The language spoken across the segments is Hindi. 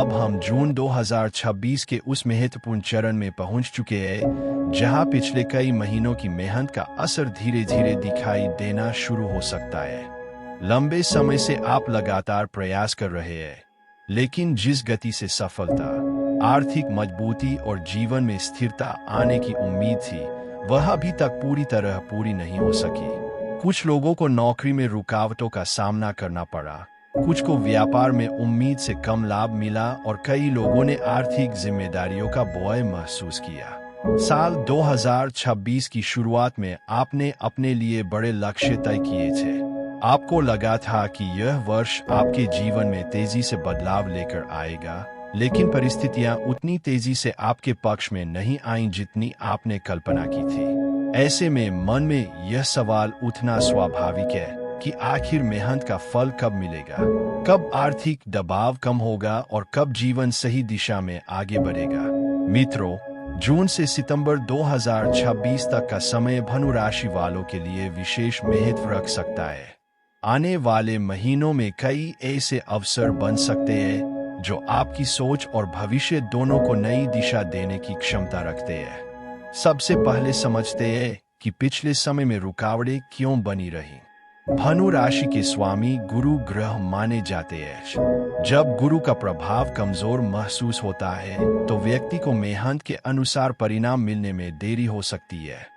अब हम जून 2026 के उस महत्वपूर्ण चरण में पहुंच चुके हैं जहां पिछले कई महीनों की मेहनत का असर धीरे धीरे दिखाई देना शुरू हो सकता है। लंबे समय से आप लगातार प्रयास कर रहे हैं, लेकिन जिस गति से सफलता, आर्थिक मजबूती और जीवन में स्थिरता आने की उम्मीद थी, वह अभी तक पूरी तरह पूरी नहीं हो सकी। कुछ लोगों को नौकरी में रुकावटों का सामना करना पड़ा, कुछ को व्यापार में उम्मीद से कम लाभ मिला और कई लोगों ने आर्थिक जिम्मेदारियों का बोझ महसूस किया। साल 2026 की शुरुआत में आपने अपने लिए बड़े लक्ष्य तय किए थे। आपको लगा था कि यह वर्ष आपके जीवन में तेजी से बदलाव लेकर आएगा, लेकिन परिस्थितियां उतनी तेजी से आपके पक्ष में नहीं आईं जितनी आपने कल्पना की थी। ऐसे में मन में यह सवाल उठना स्वाभाविक है कि आखिर मेहनत का फल कब मिलेगा, कब आर्थिक दबाव कम होगा और कब जीवन सही दिशा में आगे बढ़ेगा। मित्रों, जून से सितंबर 2026 तक का समय धनु राशि वालों के लिए विशेष महत्व रख सकता है। आने वाले महीनों में कई ऐसे अवसर बन सकते हैं जो आपकी सोच और भविष्य दोनों को नई दिशा देने की क्षमता रखते हैं। सबसे पहले समझते हैं कि पिछले समय में रुकावटें क्यों बनी रही। धनु राशि के स्वामी गुरु ग्रह माने जाते हैं। जब गुरु का प्रभाव कमजोर महसूस होता है तो व्यक्ति को मेहनत के अनुसार परिणाम मिलने में देरी हो सकती है।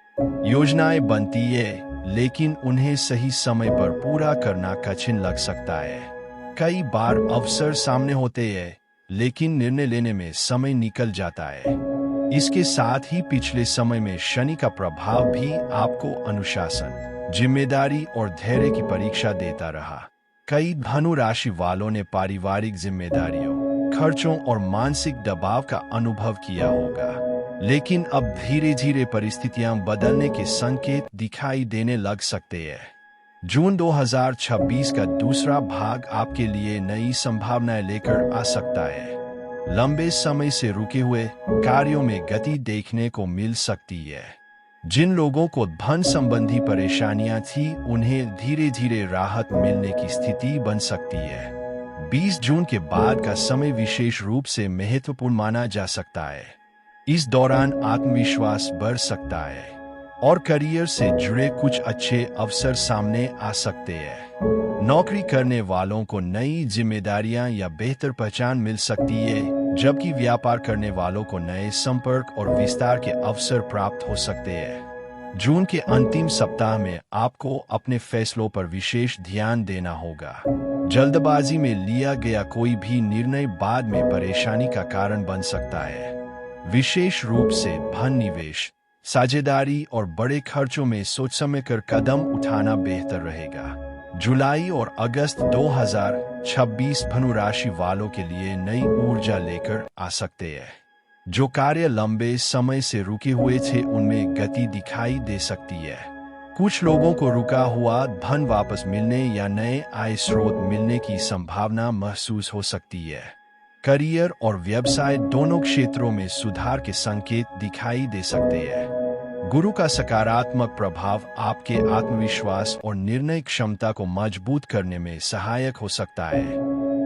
योजनाएं बनती है, लेकिन उन्हें सही समय पर पूरा करना कठिन लग सकता है। कई बार अवसर सामने होते हैं, लेकिन निर्णय लेने में समय निकल जाता है। इसके साथ ही पिछले समय में शनि का प्रभाव भी आपको अनुशासन, जिम्मेदारी और धैर्य की परीक्षा देता रहा। कई धनु राशि वालों ने पारिवारिक जिम्मेदारियों, खर्चों और मानसिक दबाव का अनुभव किया होगा, लेकिन अब धीरे धीरे परिस्थितियां बदलने के संकेत दिखाई देने लग सकते हैं। जून 2026 का दूसरा भाग आपके लिए नई संभावनाएं लेकर आ सकता है। लंबे समय से रुके हुए कार्यों में गति देखने को मिल सकती है। जिन लोगों को धन संबंधी परेशानियां थी, उन्हें धीरे धीरे राहत मिलने की स्थिति बन सकती है। 20 जून के बाद का समय विशेष रूप से महत्वपूर्ण माना जा सकता है। इस दौरान आत्मविश्वास बढ़ सकता है और करियर से जुड़े कुछ अच्छे अवसर सामने आ सकते हैं। नौकरी करने वालों को नई जिम्मेदारियां या बेहतर पहचान मिल सकती है, जबकि व्यापार करने वालों को नए संपर्क और विस्तार के अवसर प्राप्त हो सकते हैं। जून के अंतिम सप्ताह में आपको अपने फैसलों पर विशेष ध्यान देना होगा। जल्दबाजी में लिया गया कोई भी निर्णय बाद में परेशानी का कारण बन सकता है। विशेष रूप से धन निवेश, साझेदारी और बड़े खर्चों में सोच समझ कर कदम उठाना बेहतर रहेगा। जुलाई और अगस्त 2026 धनु राशि वालों के लिए नई ऊर्जा लेकर आ सकते हैं। जो कार्य लंबे समय से रुके हुए थे, उनमें गति दिखाई दे सकती है। कुछ लोगों को रुका हुआ धन वापस मिलने या नए आय स्रोत मिलने की संभावना महसूस हो सकती है। करियर और व्यवसाय दोनों क्षेत्रों में सुधार के संकेत दिखाई दे सकते हैं। गुरु का सकारात्मक प्रभाव आपके आत्मविश्वास और निर्णय क्षमता को मजबूत करने में सहायक हो सकता है।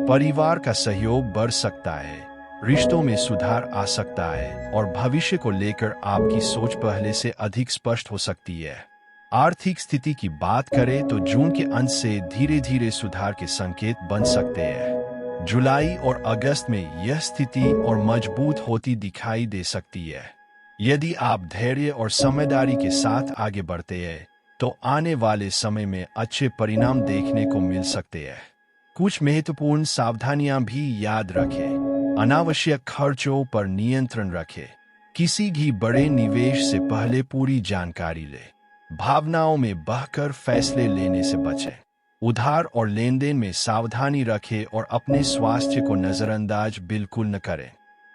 परिवार का सहयोग बढ़ सकता है, रिश्तों में सुधार आ सकता है और भविष्य को लेकर आपकी सोच पहले से अधिक स्पष्ट हो सकती है। आर्थिक स्थिति की बात करें तो जून के अंत से धीरे धीरे सुधार के संकेत बन सकते हैं। जुलाई और अगस्त में यह स्थिति और मजबूत होती दिखाई दे सकती है। यदि आप धैर्य और समझदारी के साथ आगे बढ़ते हैं, तो आने वाले समय में अच्छे परिणाम देखने को मिल सकते हैं। कुछ महत्वपूर्ण सावधानियां भी याद रखें। अनावश्यक खर्चों पर नियंत्रण रखें। किसी भी बड़े निवेश से पहले पूरी जानकारी लें। भावनाओं में बहकर फैसले लेने से बचें। उधार और लेन देन में सावधानी रखें और अपने स्वास्थ्य को नजरअंदाज बिल्कुल न करें।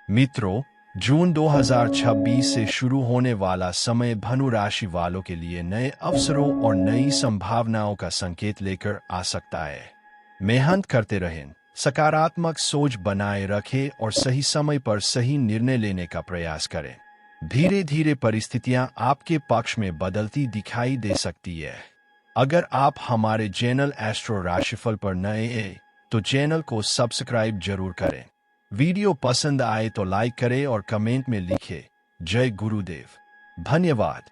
मित्रों, जून 2026 से शुरू होने वाला समय धनु राशि वालों के लिए नए अवसरों और नई संभावनाओं का संकेत लेकर आ सकता है। मेहनत करते रहें, सकारात्मक सोच बनाए रखें और सही समय पर सही निर्णय लेने का प्रयास करें। धीरे धीरे परिस्थितियां आपके पक्ष में बदलती दिखाई दे सकती है। अगर आप हमारे चैनल एस्ट्रो राशिफल पर नए हैं, तो चैनल को सब्सक्राइब जरूर करें। वीडियो पसंद आए तो लाइक करें और कमेंट में लिखें जय गुरुदेव। धन्यवाद।